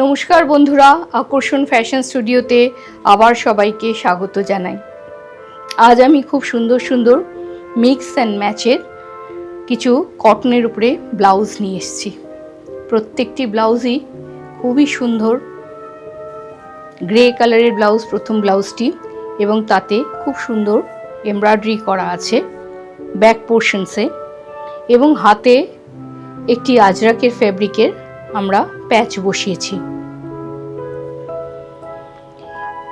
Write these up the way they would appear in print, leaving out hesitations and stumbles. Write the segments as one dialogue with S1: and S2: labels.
S1: নমস্কার বন্ধুরা, আকর্ষণ ফ্যাশন স্টুডিওতে আবার সবাইকে স্বাগত জানাই। আজ আমি খুব সুন্দর সুন্দর মিক্স অ্যান্ড ম্যাচের কিছু কটনের উপরে ব্লাউজ নিয়ে এসেছি। প্রত্যেকটি ব্লাউজই খুবই সুন্দর। গ্রে কালারের ব্লাউজ প্রথম ব্লাউজটি, এবং তাতে খুব সুন্দর এমব্রয়ডারি করা আছে ব্যাক পোর্শনসে, এবং হাতে একটি আজরাকের ফ্যাব্রিকের আমরা প্যাচ বসিয়েছি।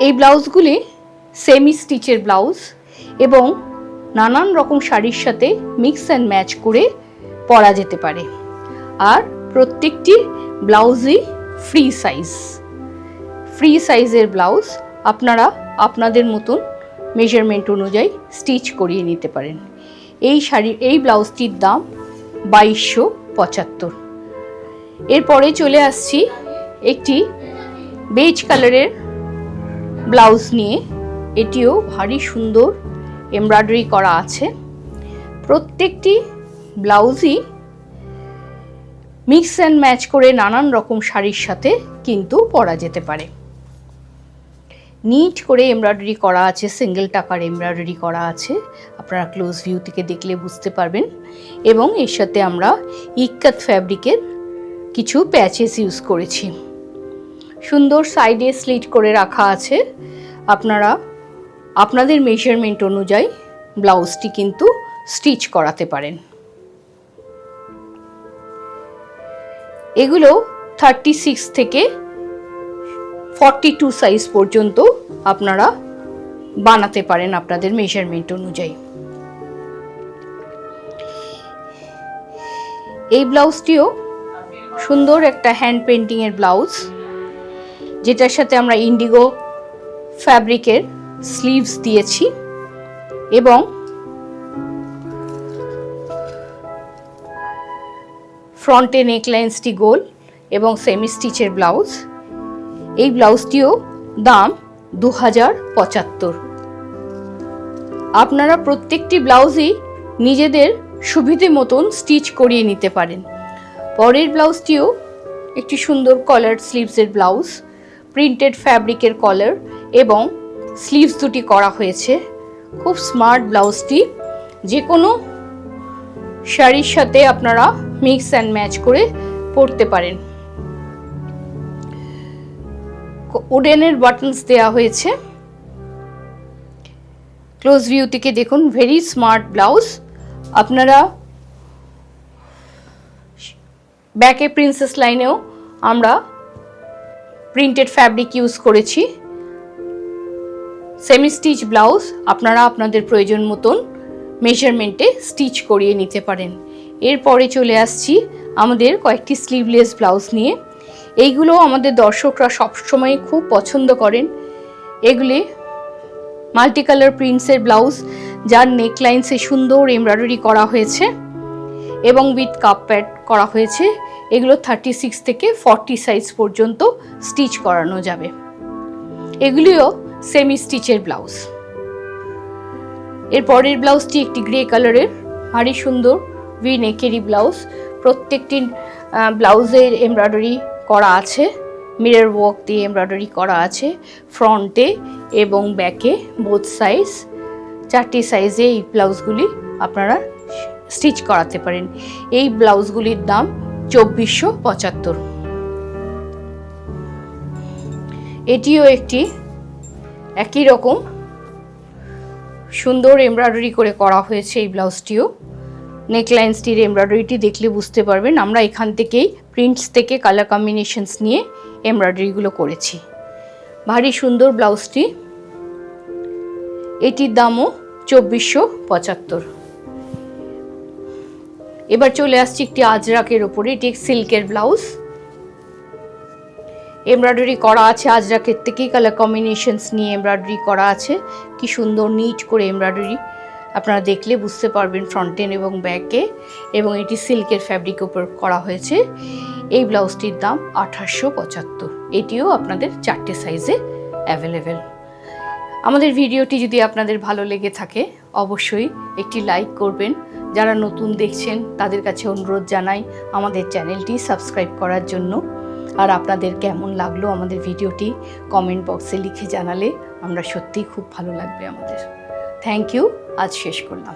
S1: এই ব্লাউজগুলি সেমি স্টিচের ব্লাউজ এবং নানান রকম শাড়ির সাথে মিক্স অ্যান্ড ম্যাচ করে পরা যেতে পারে। আর প্রত্যেকটি ব্লাউজই ফ্রি সাইজের ব্লাউজ আপনারা আপনাদের মতন মেজারমেন্ট অনুযায়ী স্টিচ করিয়ে নিতে পারেন। এই ব্লাউজটির দাম 2275। এরপরে চলে আসছি একটি বেজ কালারের ব্লাউজ নিয়ে। এটিও ভারী সুন্দর এমব্রয়ডারি করা আছে। প্রত্যেকটি ব্লাউজই মিক্স অ্যান্ড ম্যাচ করে নানান রকম শাড়ির সাথে কিন্তু পরা যেতে পারে। নিট করে এমব্রয়ডারি করা আছে, সিঙ্গেল টাকার এমব্রয়ডারি করা আছে, আপনারা ক্লোজ ভিউ থেকে দেখলে বুঝতে পারবেন। এবং এর সাথে আমরা ইক্কাত ফ্যাব্রিকের কিছু প্যাচেস ইউজ করেছি। সুন্দর সাইডে স্লিট করে রাখা আছে। আপনারা আপনাদের মেজারমেন্ট অনুযায়ী ব্লাউজটি কিন্তু স্টিচ করাতে পারেন। এগুলো 36 থেকে 42 সাইজ পর্যন্ত আপনারা বানাতে পারেন আপনাদের মেজারমেন্ট অনুযায়ী। এই ব্লাউজটিও সুন্দর একটা হ্যান্ড পেন্টিং এর ব্লাউজ, যেটার সাথে আমরা ইন্ডিগো ফ্যাব্রিকের স্লিভস দিয়েছি এবং ফ্রন্টে নেকলাইন্সটি গোল এবং সেমি স্টিচের ব্লাউজ। এই ব্লাউজটিও দাম 2075। আপনারা প্রত্যেকটি ব্লাউজই নিজেদের সুবিধে মতন স্টিচ করিয়ে নিতে পারেন। পরের ব্লাউজটিও একটি সুন্দর কলার স্লিভসের ব্লাউজ, প্রিন্টেড ফ্যাব্রিকের কলার এবং স্লিভস দুটি করা হয়েছে। খুব স্মার্ট ব্লাউজটি যে কোনো শাড়ির সাথে আপনারা মিক্স অ্যান্ড ম্যাচ করে পরতে পারেন। উডেনের বাটনস দেওয়া হয়েছে। ক্লোজ ভিউ থেকে দেখুন, ভেরি স্মার্ট ব্লাউজ। আপনারা ব্যাকে প্রিন্সেস লাইনেও আমরা প্রিন্টেড ফ্যাব্রিক ইউজ করেছি। সেমি স্টিচ ব্লাউজ আপনারা আপনাদের প্রয়োজন মতন মেজারমেন্টে স্টিচ করিয়ে নিতে পারেন। এরপরে চলে আসছি আমাদের কয়েকটি স্লিভলেস ব্লাউজ নিয়ে। এইগুলো আমাদের দর্শকরা সবসময় খুব পছন্দ করেন। এগুলি মাল্টি কালার প্রিন্টসের ব্লাউজ, যার নেকলাইন্সে সুন্দর এমব্রয়ডারি করা হয়েছে এবং উইথ কাপ প্যাড করা হয়েছে। এগুলো 36 থেকে 40 সাইজ পর্যন্ত স্টিচ করানো যাবে। এগুলিও সেমি স্টিচের ব্লাউজ। এর পরের ব্লাউজটি একটি গ্রে কালারের ভারী সুন্দর ভি নেকেরই ব্লাউজ। প্রত্যেকটি ব্লাউজের এমব্রয়ডারি করা আছে, মিরর ওয়ার্ক দিয়ে এমব্রয়ডারি করা আছে ফ্রন্টে এবং ব্যাকে, বোথ সাইজ। 4টি সাইজে এই ব্লাউজগুলি আপনারা স্টিচ করাতে পারেন। এই ব্লাউজগুলির দাম 2475। এটিও একটি একই রকম সুন্দর এমব্রয়ডারি করে করা হয়েছে। এই ব্লাউজটিও নেকলাইন্সটির এমব্রয়ডারিটি দেখলে বুঝতে পারবেন। আমরা এখান থেকেই প্রিন্টস থেকে কালার কম্বিনেশনস নিয়ে এমব্রয়ডারিগুলো করেছি। ভারী সুন্দর ব্লাউজটি। এটির দামও 2475। এবার চলে আসছি একটি আজরাকের ওপরে। এটি সিল্কের ব্লাউজ, এমব্রয়ডারি করা আছে আজরাকের থেকেই কালার কম্বিনেশনস নিয়ে এমব্রয়ডারি করা আছে। কি সুন্দর নিট করে এমব্রয়ডারি আপনারা দেখলে বুঝতে পারবেন ফ্রন্টে এবং ব্যাকে, এবং এটি সিল্কের ফ্যাব্রিক উপর করা হয়েছে। এই ব্লাউজটির দাম 1875। এটিও আপনাদের 4টে সাইজে অ্যাভেলেবেল। আমাদের ভিডিওটি যদি আপনাদের ভালো লেগে থাকে অবশ্যই একটি লাইক করবেন। যারা নতুন দেখছেন তাদের কাছে অনুরোধ জানাই আমাদের চ্যানেলটি সাবস্ক্রাইব করার জন্য। আর আপনাদের কেমন লাগলো আমাদের ভিডিওটি কমেন্ট বক্সে লিখে জানালে আমরা সত্যিই খুব ভালো লাগবে আমাদের। থ্যাংক ইউ, আজ শেষ করলাম।